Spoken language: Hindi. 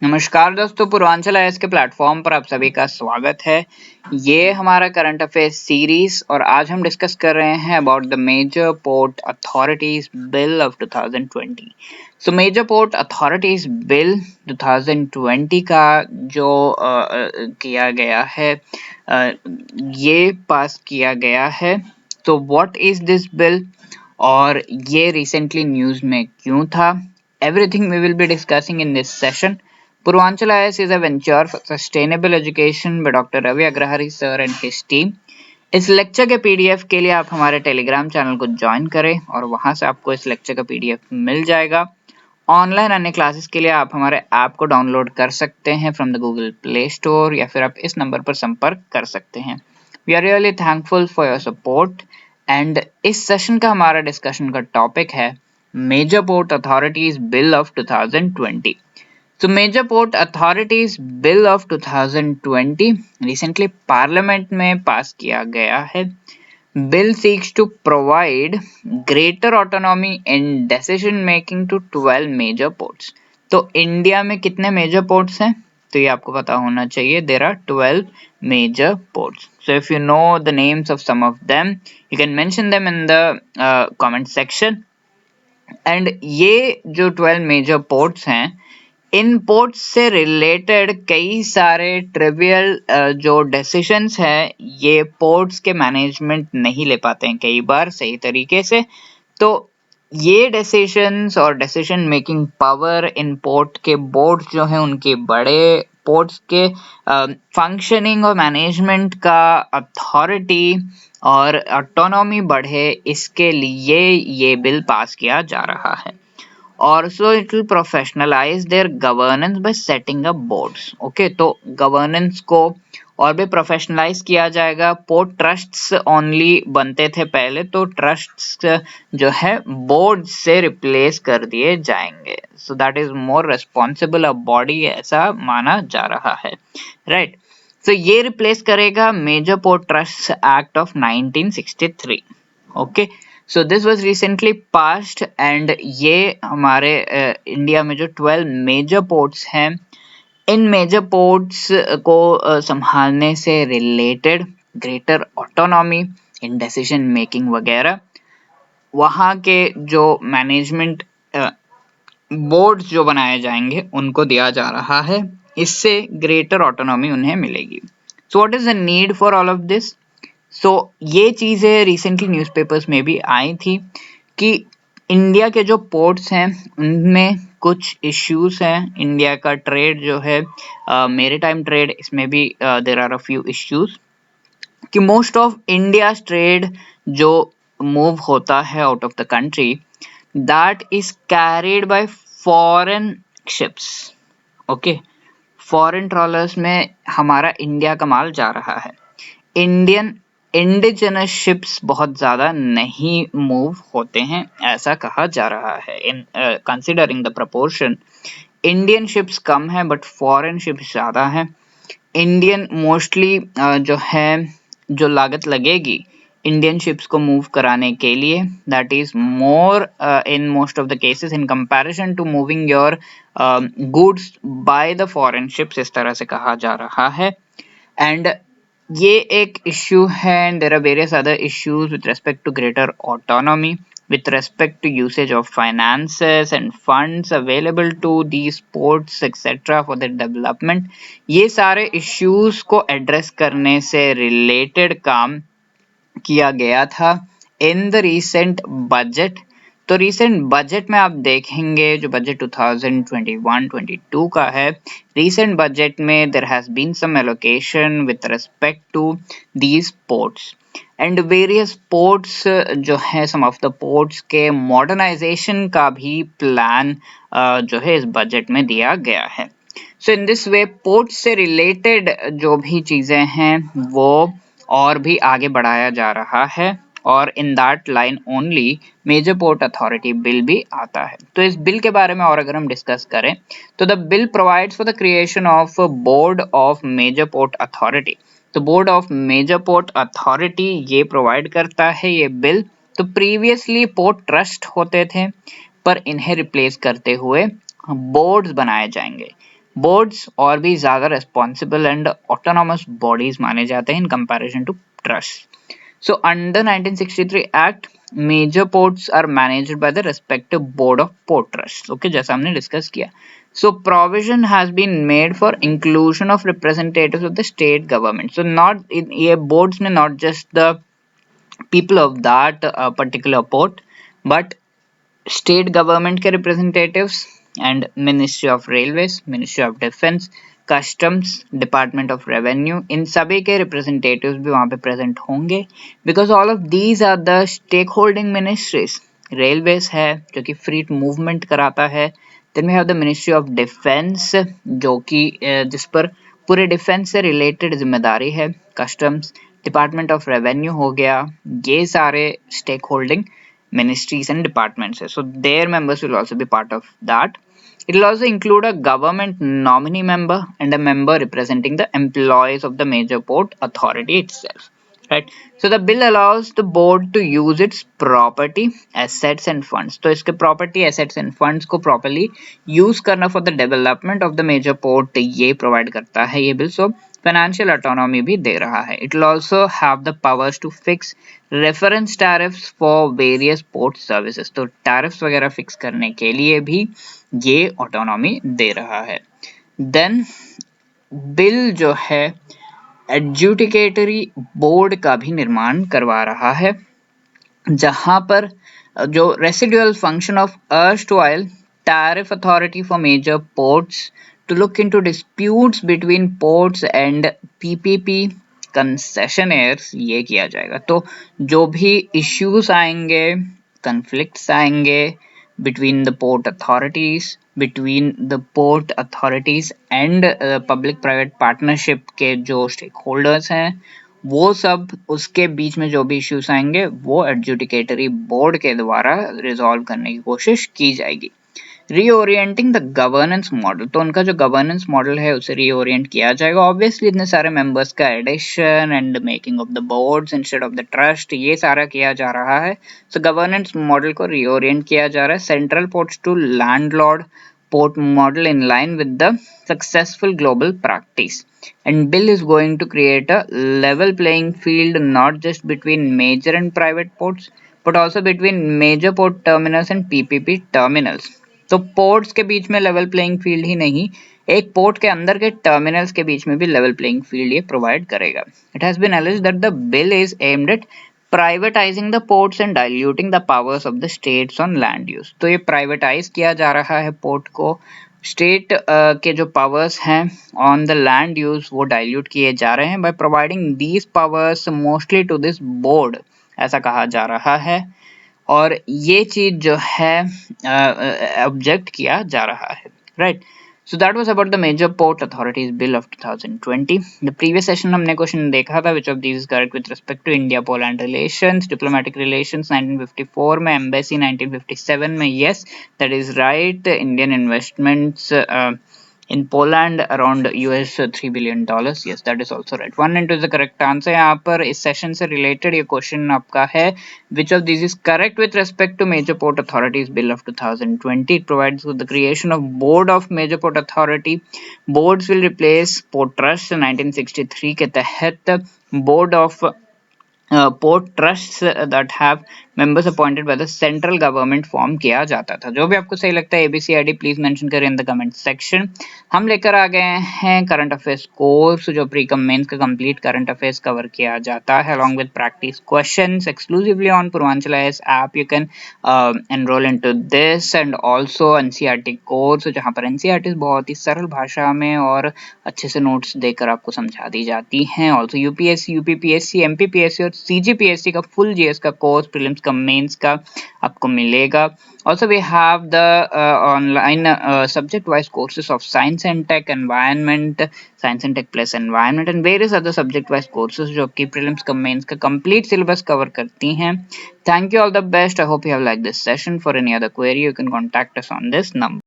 नमस्कार दोस्तों, पूर्वांचल आईएएस के प्लेटफॉर्म पर आप सभी का स्वागत है। ये हमारा करंट अफेयर्स सीरीज और आज हम डिस्कस कर रहे हैं about the major port authorities bill of 2020। So major port authorities bill 2020 का जो किया गया है, ये पास किया गया है। तो व्हाट इज दिस बिल और ये रिसेंटली न्यूज में क्यों था, everything we will be discussing in this session. Purvanchal IAS is a venture for sustainable education by Dr. Ravi Agrahari sir and his team. इस लेक्चर के पीडीएफ के लिए आप हमारे टेलीग्राम चैनल को ज्वाइन करें और वहां से आपको इस लेक्चर का पीडीएफ मिल जाएगा। ऑनलाइन अन्य क्लासेस के लिए आप हमारे ऐप को डाउनलोड कर सकते हैं from the Google play store या फिर आप इस नंबर पर संपर्क कर सकते हैं। We are really thankful for your support and इस सेशन का हमारा डिस्कशन का टॉपिक है major port authorities bill of 2020। So Major Port Authorities Bill of 2020 recently parliament में पास किया गया है। Bill seeks to provide greater autonomy in decision making to 12 major ports. तो इंडिया में कितने मेजर पोर्ट्स हैं तो ये आपको पता होना चाहिए। There are 12 major ports. So if you know the names of some of them, you can mention them in the comment section. And ये जो 12 मेजर पोर्ट्स हैं, इन पोर्ट्स से रिलेटेड कई सारे ट्रिवियल जो डिसीजंस है ये पोर्ट्स के मैनेजमेंट नहीं ले पाते हैं कई बार सही तरीके से। तो ये डिसीजंस और decision making power in port के बोर्ड जो हैं उनके बड़े पोर्ट्स के फंक्शनिंग और मैनेजमेंट का अथॉरिटी और ऑटोनॉमी बढ़े, इसके लिए ये बिल पास किया जा रहा है। Also it will professionalize their governance by setting up boards. Okay, तो गवर्नेंस को और भी प्रोफेशनलाइज किया जाएगा। पोर्ट ट्रस्ट्स ओनली बनते थे पहले, तो ट्रस्ट्स जो है बोर्ड से रिप्लेस कर दिए जाएंगे। So that is more responsible a body, ऐसा माना जा रहा है, राइट। सो ये रिप्लेस करेगा major port trust act of 1963। Okay, so this was recently passed and ये हमारे इंडिया में जो 12 मेजर पोर्ट्स हैं, इन मेजर पोर्ट्स को संभालने से related greater autonomy in decision making वगैरह, वहाँ के जो मैनेजमेंट बोर्ड्स जो बनाए जाएंगे उनको दिया जा रहा है। इससे ग्रेटर ऑटोनॉमी उन्हें मिलेगी। So what is the need for all of this? So ये चीज़ें रिसेंटली न्यूज़पेपर्स में भी आई थी कि इंडिया के जो पोर्ट्स हैं उनमें कुछ इश्यूज हैं। इंडिया का ट्रेड जो है मेरीटाइम ट्रेड, इसमें भी there are a few issues कि मोस्ट ऑफ इंडियाज ट्रेड जो मूव होता है out of the country, that is carried by foreign ships. Okay, foreign trawlers में हमारा इंडिया का माल जा रहा है। इंडियन इंडिजिनस शिप्स बहुत ज़्यादा नहीं मूव होते हैं, ऐसा कहा जा रहा है। In considering the proportion, Indian ships कम है बट फॉरेन शिप्स ज़्यादा है। इंडियन मोस्टली जो है जो लागत लगेगी इंडियन शिप्स को मूव कराने के लिए, that is more in most of the cases in comparison to moving your goods by the foreign ships, इस तरह से कहा जा रहा है। एंड ये एक इश्यू है and there are various other issues with respect to greater autonomy, with respect to usage of finances and funds available to these ports etc for their development। ये सारे issues को address करने से related काम किया गया था in the recent budget। तो रिसेंट बजट में आप देखेंगे जो बजट 2021-22 का है, रिसेंट बजट में there has been some allocation with respect to these ports and various ports जो है, सम ऑफ द पोर्ट्स के मॉडर्नाइजेशन का भी प्लान जो है इस बजट में दिया गया है। सो इन दिस वे पोर्ट से रिलेटेड जो भी चीज़ें हैं वो और भी आगे बढ़ाया जा रहा है और in that line only major port authority bill भी आता है। तो इस बिल के बारे में और अगर हम डिस्कस करें तो the bill provides for the creation of board of major port authority. तो board of major port authority ये प्रोवाइड करता है ये बिल। तो प्रीवियसली पोर्ट ट्रस्ट होते थे पर इन्हें रिप्लेस करते हुए बोर्ड्स बनाए जाएंगे। बोर्ड्स और भी ज्यादा रेस्पॉन्सिबल एंड ऑटोनॉमस बॉडीज माने जाते हैं in comparison to trust. So under 1963 Act, major ports are managed by the respective board of port trusts. Okay, जैसा हमने डिस्कस किया. So provision has been made for inclusion of representatives of the state government. So not in ये boards में not just the people of that particular port, but state government के representatives and Ministry of Railways, Ministry of Defense, customs, department of revenue, इन सभी के रिप्रेजेंटेटिव्स भी वहां पे प्रेजेंट होंगे because all of these are the stake holding ministries. Railways है जो कि फ्री मूवमेंट कराता है. Then we have the ministry of defence जो कि जिस पर पूरे डिफेंस से रिलेटेड जिम्मेदारी है. कस्टम्स, डिपार्टमेंट ऑफ रेवेन्यू हो गया. ये सारे stake holding ministries and departments. So their members will also be part of that. It will also include a government nominee member and a member representing the employees of the major port authority itself. Right. So the bill allows the board to use its property, assets and funds. तो इसके property, assets and funds को properly use करना for the development of the major port ये provide करता है ये bill. So financial autonomy भी दे रहा है. It will also have the powers to fix reference tariffs for various port services. तो tariffs वगैरह fix करने के लिए भी ये autonomy दे रहा है. Then bill जो है एडजुडिकेटरी बोर्ड का भी निर्माण करवा रहा है जहां पर जो residual function of erstwhile tariff authority for major ports to look into disputes between ports and PPP concessionaires ये किया जाएगा. तो जो भी issues आएंगे, conflicts आएंगे between the port authorities and public private partnership के जो stakeholders हैं वो सब उसके बीच में जो भी इश्यूज आएंगे वो एडजुडिकेटरी बोर्ड के द्वारा रिजॉल्व करने की कोशिश की जाएगी. रीओरिएंटिंग द गवर्नेंस मॉडल, तो उनका जो गवर्नेंस मॉडल है उसे रीओरिएंट किया जाएगा. ऑब्वियसली इतने सारे मेंबर्स का addition and making of the boards instead of the trust ये सारा किया जा रहा है. सो गवर्नेंस मॉडल को रीओरिएंट किया जा रहा है. Central ports to landlord port model in line with the successful global practice, and bill is going to create a level playing field not just between major and private ports but also between major port terminals and PPP terminals. तो ports के बीच में level playing field ही नहीं, एक port के अंदर के terminals के बीच में भी level playing field ये provide करेगा. It has been alleged that the bill is aimed at privatizing the ports and diluting the powers of the states on land use. तो ये privatize किया जा रहा है पोर्ट को, स्टेट के जो पावर्स हैं ऑन द लैंड यूज वो डाइल्यूट किए जा रहे हैं by providing these powers mostly to this board ऐसा कहा जा रहा है. और ये चीज जो है ऑब्जेक्ट किया जा रहा है. Right. So that was about the Major Port Authorities Bill of 2020. The previous session हमने क्वेश्चन देखा था which of these is correct with respect to India-Poland relations, diplomatic relations 1954 में, embassy 1957 में. Yes, that is right. Indian investments in Poland around US $3 billion. Yes, that is also right. 1 and 2 is the correct answer. यहाँ पर इस सेशन से रिलेटेड ये क्वेश्चन आपका है which of these is correct with respect to Major Port Authorities Bill of 2020. It provides for the creation of Board of Major Port Authority. Boards will replace Port Trust 1963 के तहत Board of port trust that have members appointed by the central government form किया जाता था. जो भी आपको सही लगता है ABCID प्लीज मेंशन करें इन द कमेंट सेक्शन. हम लेकर आ गए हैं करंट अफेयर्स कोर्स जो प्री कम मेंस का कंप्लीट करंट अफेयर्स कवर किया जाता है along with practice questions exclusively on Purvanchal IAS app. You can enroll into this and also NCERT course जहां पर NCERT बहुत ही सरल भाषा में और अच्छे से नोट्स देकर आपको समझा दी जाती हैं. ऑल्सो UPSC, UPPSC, MPPSC और CGPSC का फुल GS का कोर्स प्रीलिम्स का मेंस का आपको मिलेगा. Also we have the online subject wise courses of science and tech, environment, science and tech plus environment and various other subject wise courses जो कि prelims का mains का complete syllabus cover करती हैं. Thank you, all the best. I hope you have liked this session. For any other query you can contact us on this number.